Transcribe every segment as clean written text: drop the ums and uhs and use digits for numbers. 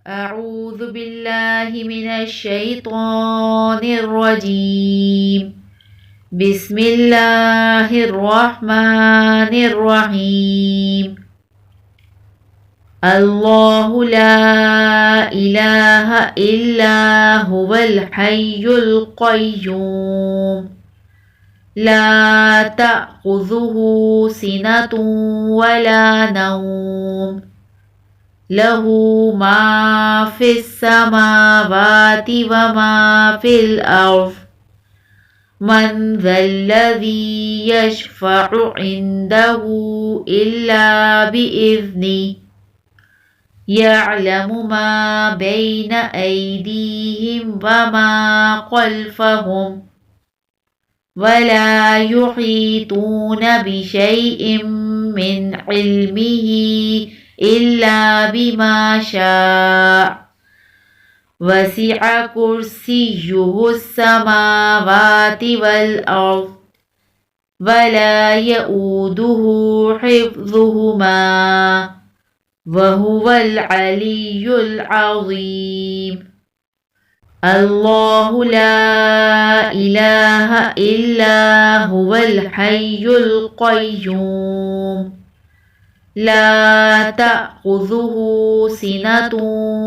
أعوذ بالله من الشيطان الرجيم. بسم الله الرحمن الرحيم. الله لا إله إلا هو الحي القيوم لا تأخذه سنة ولا نوم له ما في السماوات وما في الأرض من ذا الذي يشفع عنده إلا بإذنه يعلم ما بين أيديهم وما خلفهم ولا يحيطون بشيء من علمه إلا بما شاء وسع كرسيه السماوات والأرض ولا يؤوده حفظهما وهو العلي العظيم. الله لا إله إلا هو الحي القيوم لا تأخذه سنة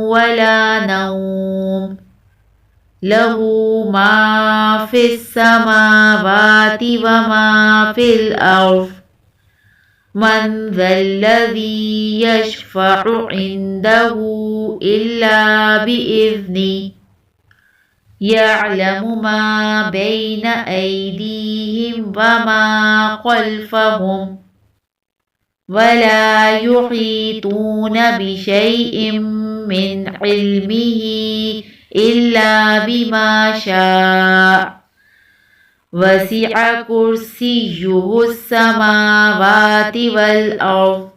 ولا نوم له ما في السماوات وما في الأرض من ذا الذي يشفع عنده إلا بإذنه يعلم ما بين أيديهم وما خلفهم ولا يحيطون بشيء من علمه إلا بما شاء وسع كرسيه السماوات والأرض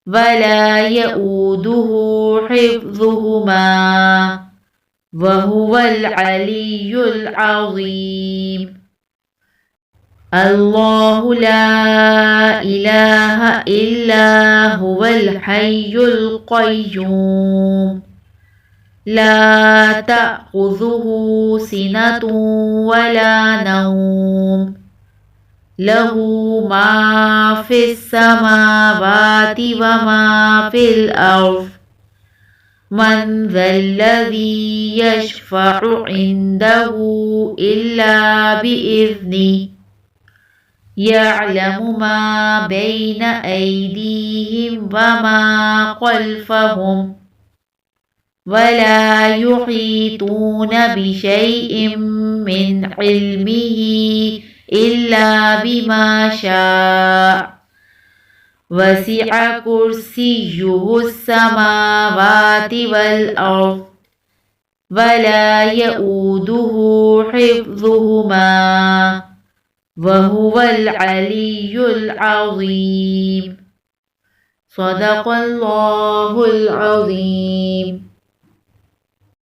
ولا يؤوده حفظهما وهو العلي العظيم. الله لا إله إلا هو الحي القيوم لا تأخذه سنة ولا نوم له ما في السماوات وما في الأرض من ذا الذي يشفع عنده إلا بإذنه يعلم ما بين أيديهم وما خلفهم ولا يحيطون بشيء من علمه إلا بما شاء وسع كرسيه السماوات والأرض ولا يؤوده حفظهما وهو العلي العظيم. صدق الله العظيم.